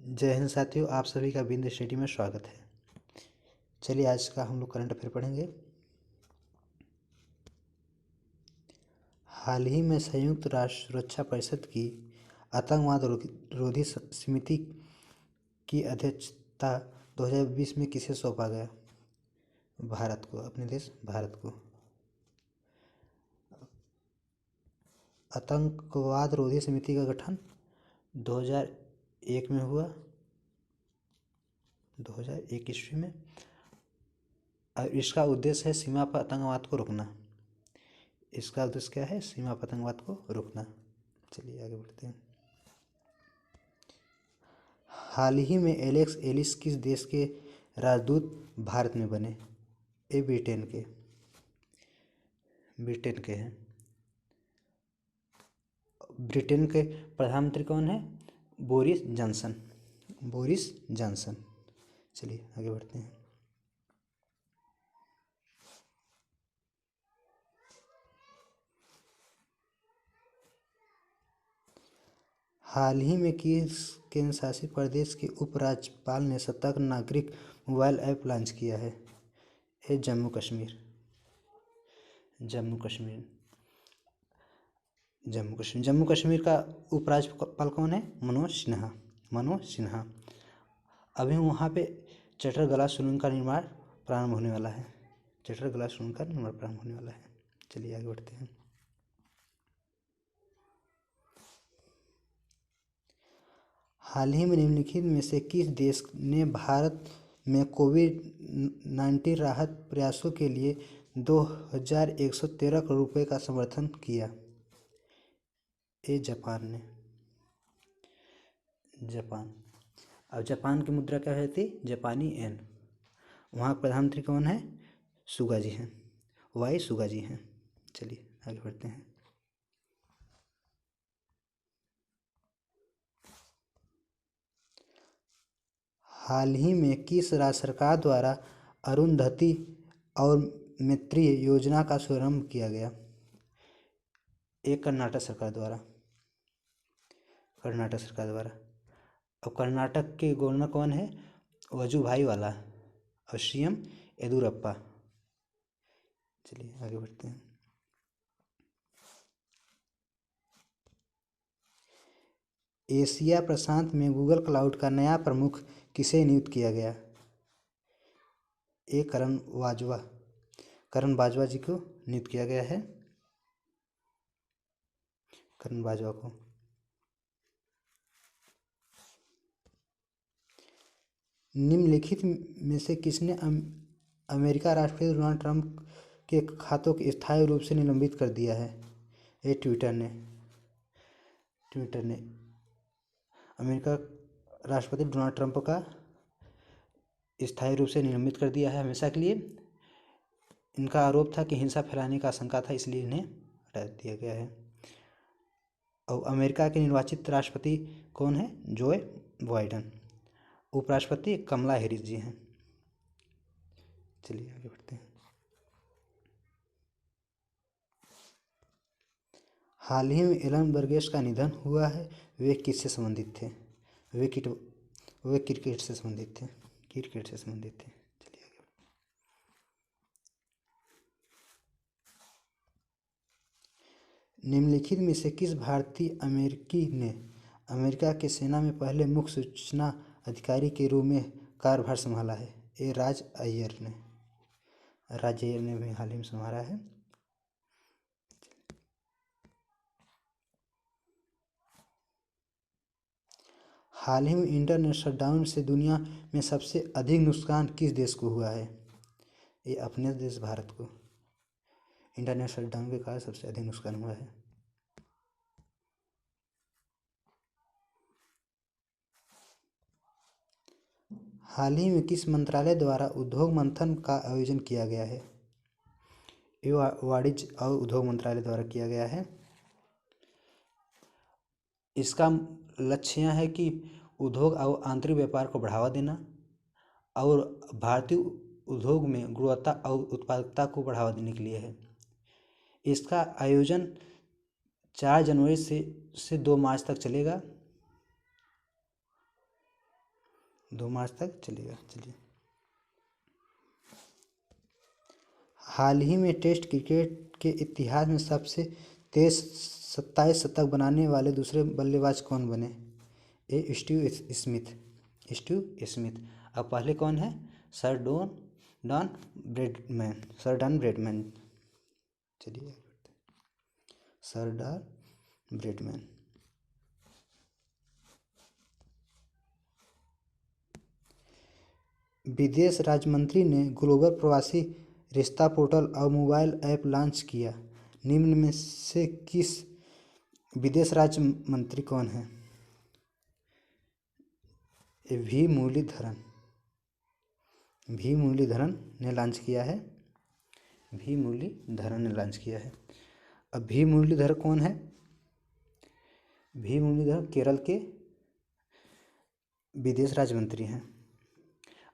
जय हिंद साथियों, आप सभी का बिंद स्टडी में स्वागत है। चलिए आज का हम लोग करंट अफेयर पढ़ेंगे। हाल ही में संयुक्त राष्ट्र सुरक्षा परिषद की आतंकवाद रोधी समिति की अध्यक्षता 2020 में किसे सौंपा गया? भारत को, अपने देश भारत को। आतंकवाद रोधी समिति का गठन 2001 में हुआ, 2001 ईस्वी में। और इसका उद्देश्य है सीमा पर आतंकवाद को रोकना। इसका उद्देश्य क्या है? सीमा पर आतंकवाद को रोकना। चलिए आगे बढ़ते हैं। हाल ही में एलेक्स एलिस किस देश के राजदूत भारत में बने? ये ब्रिटेन के हैं। ब्रिटेन के प्रधानमंत्री कौन है? Boris Johnson. चलिए आगे बढ़ते हैं। हाल ही में किस केंद्र शासित प्रदेश के उपराज्यपाल ने सतर्क नागरिक मोबाइल ऐप लॉन्च किया है? ये जम्मू कश्मीर का उपराज्यपाल कौन है? मनोज सिन्हा। अभी वहाँ पे चटरगला सुरंग का निर्माण प्रारंभ होने वाला है। चलिए आगे बढ़ते हैं। हाल ही में निम्नलिखित में से किस देश ने भारत में कोविड-19 राहत प्रयासों के लिए 2113 करोड़ रुपए का समर्थन किया? ये जापान ने। अब जापान की मुद्रा क्या रहती? जापानी येन। वहाँ के प्रधानमंत्री कौन है? वाई सुगा जी हैं। चलिए आगे बढ़ते हैं। हाल ही में किस राज्य सरकार द्वारा अरुंधति और मैत्री योजना का शुभारंभ किया गया? एक कर्नाटक सरकार द्वारा। अब कर्नाटक के गवर्नर कौन है? वजुभाई वाला और सीएम येदुरप्पा। चलिए आगे बढ़ते हैं। एशिया प्रशांत में गूगल क्लाउड का नया प्रमुख किसे नियुक्त किया गया? ए करण बाजवा जी को नियुक्त किया गया है। करण बाजवा को। निम्नलिखित में से किसने अमेरिका राष्ट्रपति डोनाल्ड ट्रंप के खातों को स्थायी रूप से निलंबित कर दिया है? ये ट्विटर ने अमेरिका राष्ट्रपति डोनाल्ड ट्रंप का स्थायी रूप से निलंबित कर दिया है हमेशा के लिए। इनका आरोप था कि हिंसा फैलाने का आशंका था, इसलिए इन्हें हटा दिया गया है। और अमेरिका के निर्वाचित राष्ट्रपति कौन है? Joe Biden. उपराष्ट्रपति कमला हैरिस जी हैं। चलिए आगे बढ़ते हैं। हाल ही में एलन बर्गेस का निधन हुआ है। वे किससे संबंधित थे? वे क्रिकेट से संबंधित थे। चलिए आगे। निम्नलिखित में से किस भारतीय अमेरिकी ने अमेरिका के सेना में पहले मुख्य सूचना अधिकारी के रूप में कार्यभार संभाला है? ये राज अय्यर ने भी हाल ही में संभाला है। हाल ही में इंटरनेट शटडाउन से दुनिया में सबसे अधिक नुकसान किस देश को हुआ है? ये अपने देश भारत को। इंटरनेट शटडाउन के कारण सबसे अधिक नुकसान हुआ है। हाल ही में किस मंत्रालय द्वारा उद्योग मंथन का आयोजन किया गया है? ये वाणिज्य और उद्योग मंत्रालय द्वारा किया गया है। इसका लक्ष्य यह है कि उद्योग और आंतरिक व्यापार को बढ़ावा देना और भारतीय उद्योग में गुणवत्ता और उत्पादकता को बढ़ावा देने के लिए है। इसका आयोजन 4 जनवरी से 2 मार्च तक चलेगा। 2 मार्च तक चलेगा। चलिए, हाल ही में टेस्ट क्रिकेट के इतिहास में सबसे तेज 27 शतक बनाने वाले दूसरे बल्लेबाज कौन बने? A Steve Smith. अब पहले कौन है? Sir Don Bradman. चलिए, सर डॉन ब्रैडमैन। विदेश राज्य मंत्री ने ग्लोबल प्रवासी रिश्ता पोर्टल और मोबाइल ऐप लॉन्च किया। निम्न में से किस विदेश राज्य मंत्री कौन है? वी मुरलीधरन ने लॉन्च किया है। अब वी मुरलीधर कौन है? वी मुरलीधर केरल के विदेश राज्य मंत्री हैं।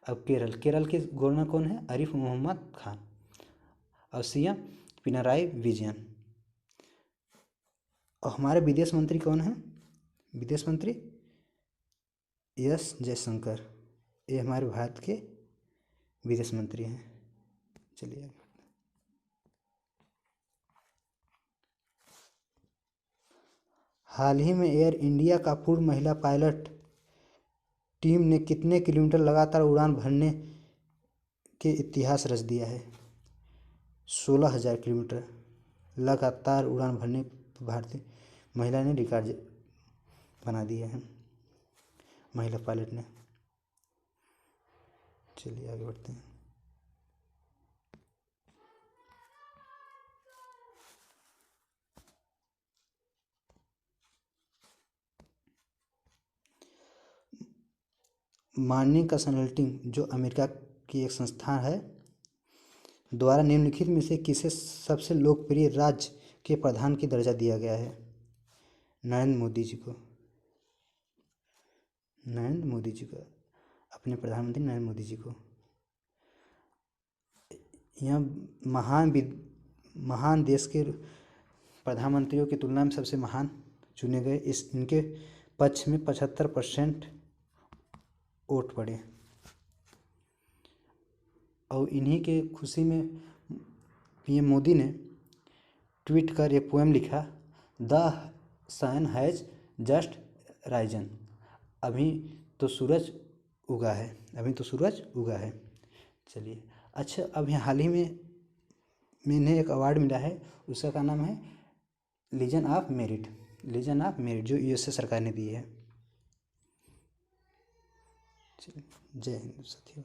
अब केरल के गवर्नर कौन है? आरिफ मोहम्मद खान। और सीएम पिनराई विजयन। और हमारे विदेश मंत्री कौन है? विदेश मंत्री एस जयशंकर। ये हमारे भारत के विदेश मंत्री हैं। चलिए, हाल ही में एयर इंडिया का पूर्व महिला पायलट टीम ने कितने किलोमीटर लगातार उड़ान भरने के इतिहास रच दिया है? 16,000 किलोमीटर लगातार उड़ान भरने भारतीय महिला ने रिकॉर्ड बना दिया है, महिला पायलट ने। चलिए, आगे बढ़ते हैं। मार्निंग कंसल्टिंग, जो अमेरिका की एक संस्था है, द्वारा निम्नलिखित में से किसे सबसे लोकप्रिय राज्य के प्रधान की दर्जा दिया गया है? नरेंद्र मोदी जी को। अपने प्रधानमंत्री नरेंद्र मोदी जी को। यह महान देश के प्रधानमंत्रियों की तुलना में सबसे महान चुने गए। इनके पक्ष में 75% वोट पड़े। और इन्हीं के खुशी में पीएम मोदी ने ट्वीट कर एक पोएम लिखा, the sun has just risen. अभी तो सूरज उगा है। चलिए, अच्छा, अब यहाँ हाल ही में इन्हें एक अवार्ड मिला है, उसका क्या नाम है? लीजन ऑफ मेरिट, जो यूएसए सरकार ने दी है। जय हिंद साथियों।